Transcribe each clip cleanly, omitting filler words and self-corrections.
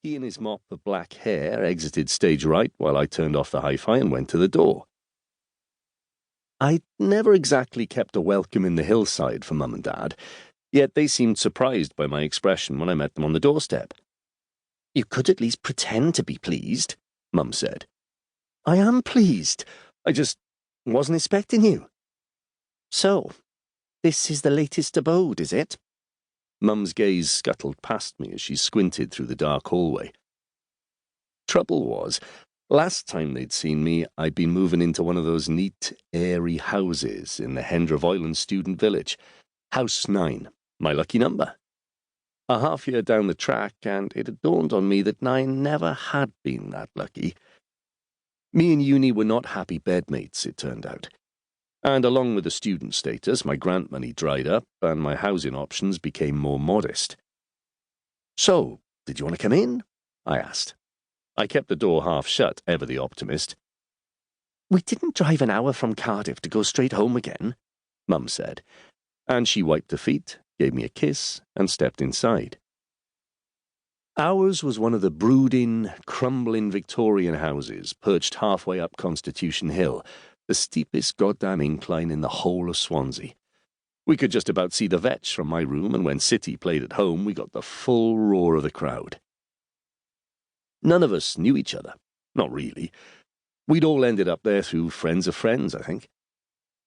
He and his mop of black hair exited stage right while I turned off the hi-fi and went to the door. I'd never exactly kept a welcome in the hillside for Mum and Dad, yet they seemed surprised by my expression when I met them on the doorstep. "You could at least pretend to be pleased," Mum said. "I am pleased. I just wasn't expecting you." "So, this is the latest abode, is it?" Mum's gaze scuttled past me as she squinted through the dark hallway. Trouble was, last time they'd seen me, I'd been moving into one of those neat, airy houses in the Hendra Island student village. House 9, my lucky number. A half-year down the track, and it had dawned on me that 9 never had been that lucky. Me and Uni were not happy bedmates, it turned out. And along with the student status, my grant money dried up, and my housing options became more modest. "So, did you want to come in?" I asked. I kept the door half shut, ever the optimist. "We didn't drive an hour from Cardiff to go straight home again," Mum said, and she wiped her feet, gave me a kiss, and stepped inside. Ours was one of the brooding, crumbling Victorian houses perched halfway up Constitution Hill, the steepest goddamn incline in the whole of Swansea. We could just about see the vetch from my room, and when City played at home, we got the full roar of the crowd. None of us knew each other. Not really. We'd all ended up there through friends of friends, I think.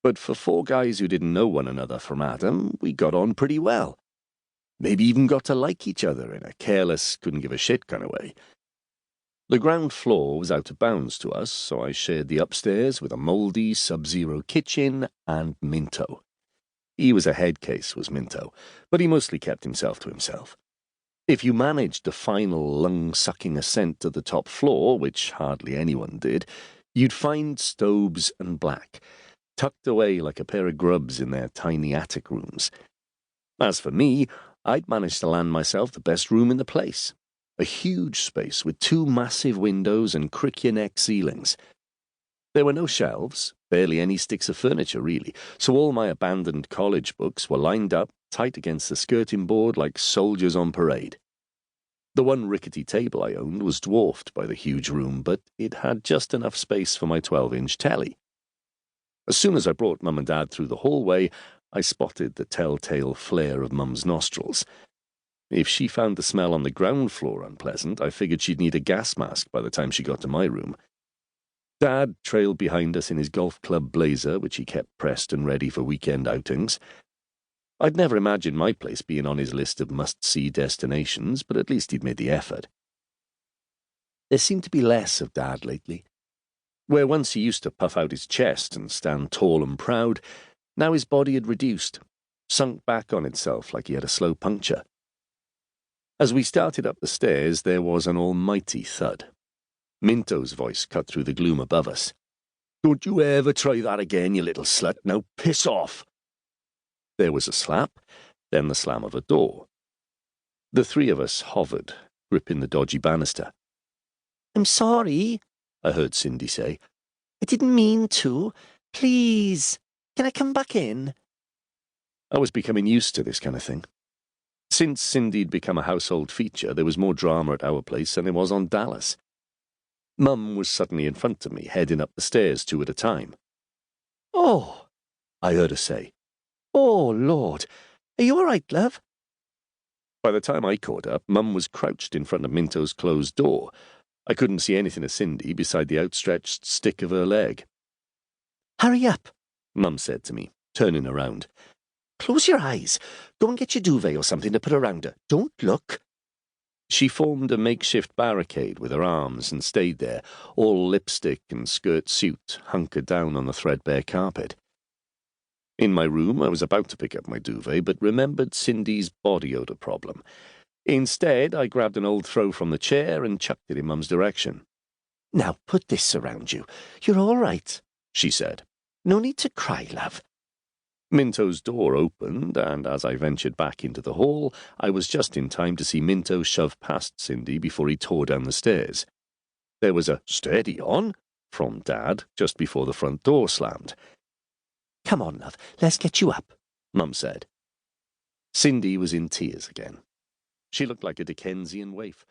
But for 4 guys who didn't know one another from Adam, we got on pretty well. Maybe even got to like each other in a careless, couldn't-give-a-shit kind of way. The ground floor was out of bounds to us, so I shared the upstairs with a mouldy, sub-zero kitchen and Minto. He was a head case, was Minto, but he mostly kept himself to himself. If you managed the final lung-sucking ascent to the top floor, which hardly anyone did, you'd find Stobes and Black, tucked away like a pair of grubs in their tiny attic rooms. As for me, I'd managed to land myself the best room in the place. A huge space with 2 massive windows and crick-your-neck ceilings. There were no shelves, barely any sticks of furniture, really, so all my abandoned college books were lined up tight against the skirting board like soldiers on parade. The one rickety table I owned was dwarfed by the huge room, but it had just enough space for my 12-inch telly. As soon as I brought Mum and Dad through the hallway, I spotted the telltale flare of Mum's nostrils. If she found the smell on the ground floor unpleasant, I figured she'd need a gas mask by the time she got to my room. Dad trailed behind us in his golf club blazer, which he kept pressed and ready for weekend outings. I'd never imagined my place being on his list of must-see destinations, but at least he'd made the effort. There seemed to be less of Dad lately. Where once he used to puff out his chest and stand tall and proud, now his body had reduced, sunk back on itself like he had a slow puncture. As we started up the stairs, there was an almighty thud. Minto's voice cut through the gloom above us. "Don't you ever try that again, you little slut. Now piss off." There was a slap, then the slam of a door. The 3 of us hovered, gripping the dodgy banister. "I'm sorry," I heard Sindy say. "I didn't mean to. Please, can I come back in?" I was becoming used to this kind of thing. Since Sindy'd become a household feature, there was more drama at our place than there was on Dallas. Mum was suddenly in front of me, heading up the stairs 2 at a time. "Oh," I heard her say. "Oh, Lord. Are you all right, love?" By the time I caught up, Mum was crouched in front of Minto's closed door. I couldn't see anything of Sindy beside the outstretched stick of her leg. "Hurry up," Mum said to me, turning around. "Close your eyes. Go and get your duvet or something to put around her. Don't look." She formed a makeshift barricade with her arms and stayed there, all lipstick and skirt suit, hunkered down on the threadbare carpet. In my room, I was about to pick up my duvet, but remembered Sindy's body odour problem. Instead, I grabbed an old throw from the chair and chucked it in Mum's direction. "Now put this around you. You're all right," she said. "No need to cry, love." Minto's door opened, and as I ventured back into the hall, I was just in time to see Minto shove past Sindy before he tore down the stairs. There was a "steady on" from Dad just before the front door slammed. "Come on, love, let's get you up," Mum said. Sindy was in tears again. She looked like a Dickensian waif,